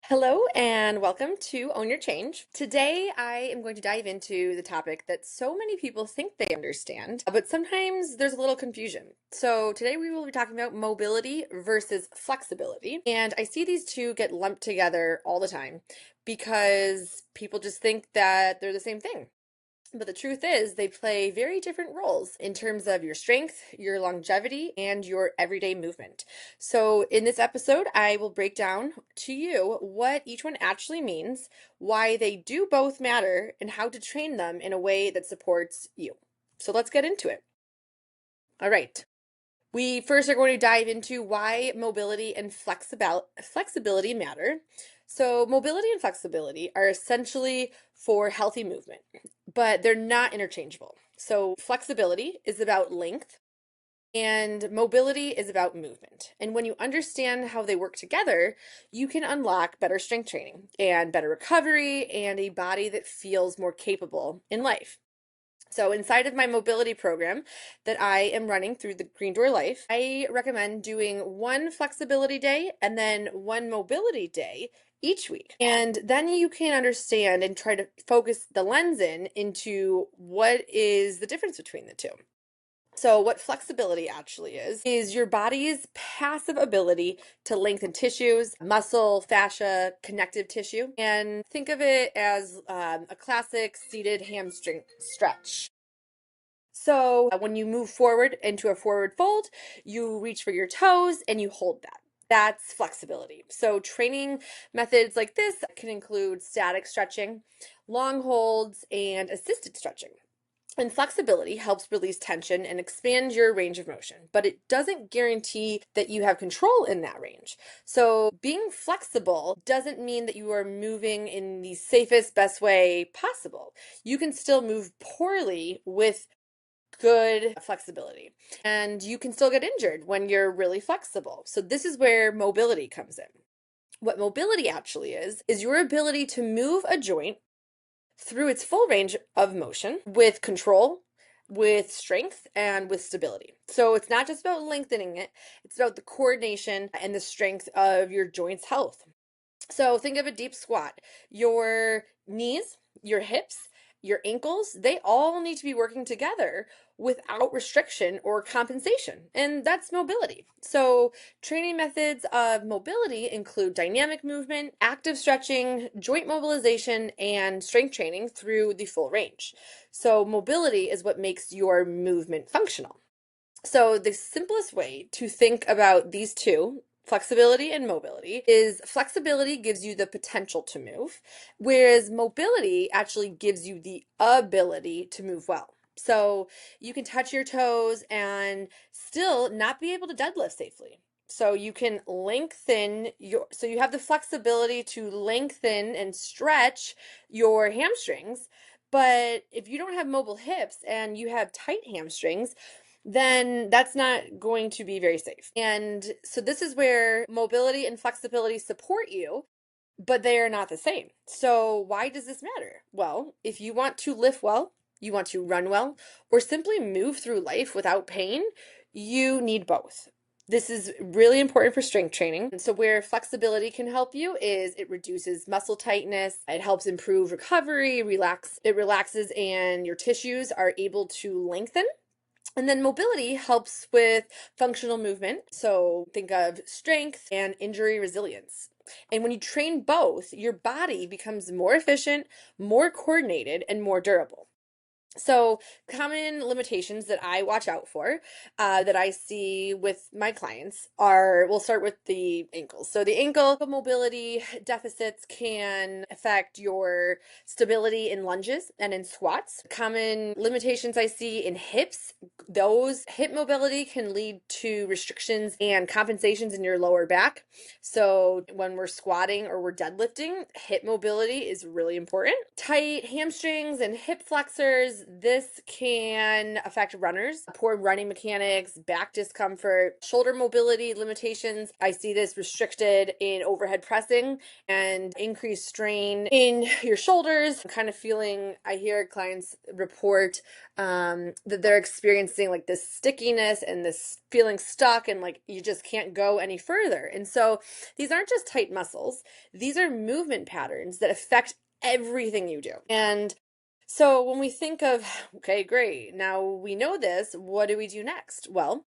Hello and welcome to Own Your Change. Today I am going to dive into the topic that so many people think they understand, but sometimes there's a little confusion. So today we will be talking about mobility versus flexibility. And I see these two get lumped together all the time because people just think that they're the same thing. But the truth is, they play very different roles in terms of your strength, your longevity, and your everyday movement. So, in this episode, I will break down to you what each one actually means, why they do both matter, and how to train them in a way that supports you. So, let's get into it. All right. We first are going to dive into why mobility and flexibility matter. So, mobility and flexibility are essentially for healthy movement, but they're not interchangeable. So, flexibility is about length and mobility is about movement. And when you understand how they work together, you can unlock better strength training and better recovery and a body that feels more capable in life. So, inside of my mobility program that I am running through the Green Door Life, I recommend doing one flexibility day and then one mobility day each week. And then you can understand and try to focus the lens into what is the difference between the two. So, what flexibility actually is your body's passive ability to lengthen tissues, muscle, fascia, connective tissue. And think of it as a classic seated hamstring stretch. So, when you move forward into a forward fold, you reach for your toes and you hold that. That's flexibility. So, training methods like this can include static stretching, long holds, and assisted stretching. And flexibility helps release tension and expand your range of motion, but it doesn't guarantee that you have control in that range. So, being flexible doesn't mean that you are moving in the safest, best way possible. You can still move poorly with good flexibility, and you can still get injured when you're really flexible. So, this is where mobility comes in. What mobility actually is your ability to move a joint through its full range of motion with control, with strength, and with stability. So it's not just about lengthening it, it's about the coordination and the strength of your joint's health. So think of a deep squat. Your knees, your hips, your ankles, they all need to be working together without restriction or compensation. And that's mobility. So training methods of mobility include dynamic movement, active stretching, joint mobilization, and strength training through the full range. So mobility is what makes your movement functional. So the simplest way to think about these two, flexibility and mobility, is flexibility gives you the potential to move, whereas mobility actually gives you the ability to move well. So you can touch your toes and still not be able to deadlift safely. So you can so you have the flexibility to lengthen and stretch your hamstrings. But if you don't have mobile hips and you have tight hamstrings, then that's not going to be very safe. And so this is where mobility and flexibility support you, but they are not the same. So why does this matter? Well, if you want to lift well, you want to run well, or simply move through life without pain, you need both. This is really important for strength training. And so where flexibility can help you is it reduces muscle tightness, it helps improve recovery, it relaxes and your tissues are able to lengthen. And then mobility helps with functional movement. So think of strength and injury resilience. And when you train both, your body becomes more efficient, more coordinated, and more durable. So, common limitations that I watch out for, that I see with my clients we'll start with the ankles. So, the ankle mobility deficits can affect your stability in lunges and in squats. Common limitations I see in hips, those hip mobility can lead to restrictions and compensations in your lower back. So, when we're squatting or we're deadlifting, hip mobility is really important. Tight hamstrings and hip flexors, this can affect runners, poor running mechanics, back discomfort, shoulder mobility limitations. I see this restricted in overhead pressing and increased strain in your shoulders. I'm kind of feeling, I hear clients report that they're experiencing like this stickiness and this feeling stuck and like you just can't go any further. And so these aren't just tight muscles, these are movement patterns that affect everything you do. And so when we think of, okay, great, now we know this, what do we do next? Well,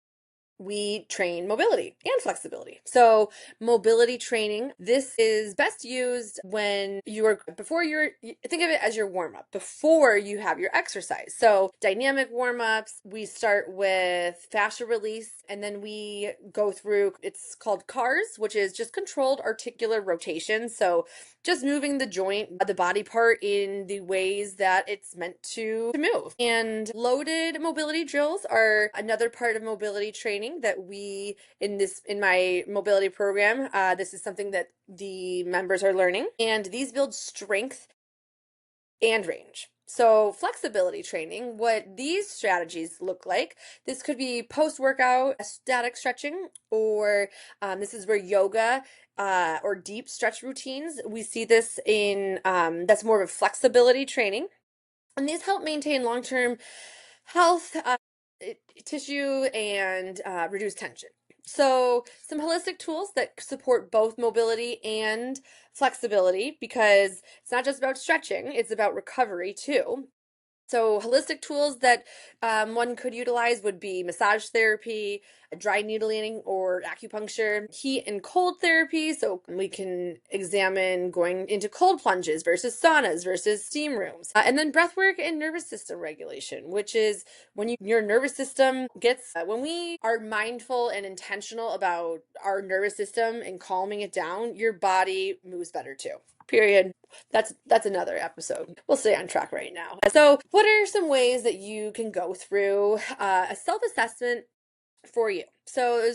we train mobility and flexibility. So mobility training, this is best used when think of it as your warm up before you have your exercise. So dynamic warm ups, we start with fascia release and then we go through, it's called CARS, which is just controlled articular rotation. So just moving the joint, the body part in the ways that it's meant to move. And loaded mobility drills are another part of mobility training that we in my mobility program, this is something that the members are learning, and these build strength and range. So flexibility training, what these strategies look like, this could be post-workout static stretching, or this is where yoga or deep stretch routines. We see this in, that's more of a flexibility training. And these help maintain long-term health, tissue, and reduce tension. So some holistic tools that support both mobility and flexibility, because it's not just about stretching, it's about recovery too. So holistic tools that one could utilize would be massage therapy, dry needling or acupuncture, heat and cold therapy. So we can examine going into cold plunges versus saunas versus steam rooms. And then breath work and nervous system regulation, which is when your nervous system gets, when we are mindful and intentional about our nervous system and calming it down, your body moves better too. Period. That's another episode. We'll stay on track right now. So what are some ways that you can go through a self-assessment for you? So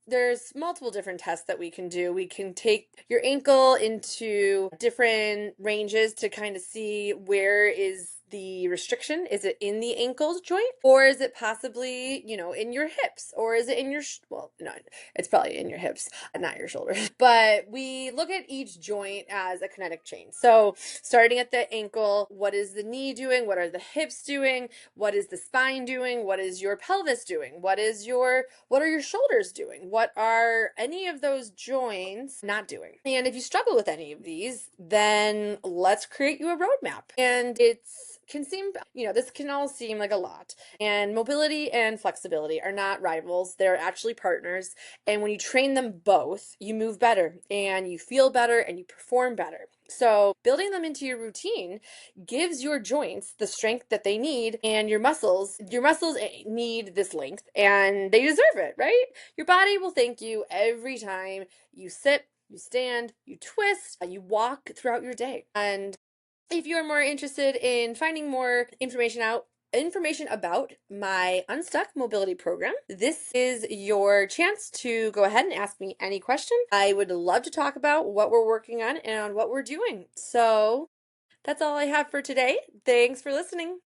there's multiple different tests that we can do. We can take your ankle into different ranges to kind of see where is the restriction. Is it in the ankle joint, or is it possibly, in your hips, or is it in your, well, no, it's probably in your hips, not your shoulders. But we look at each joint as a kinetic chain. So starting at the ankle, what is the knee doing? What are the hips doing? What is the spine doing? What is your pelvis doing? What are your shoulders doing? What are any of those joints not doing? And if you struggle with any of these, then let's create you a roadmap. And this can all seem like a lot. And mobility and flexibility are not rivals. They're actually partners. And when you train them both, you move better and you feel better and you perform better. So building them into your routine gives your joints the strength that they need, and your muscles need this length and they deserve it, right? Your body will thank you every time you sit, you stand, you twist, you walk throughout your day. And if you are more interested in finding more information about my Unstuck Mobility Program, this is your chance to go ahead and ask me any question. I would love to talk about what we're working on and what we're doing. So that's all I have for today. Thanks for listening.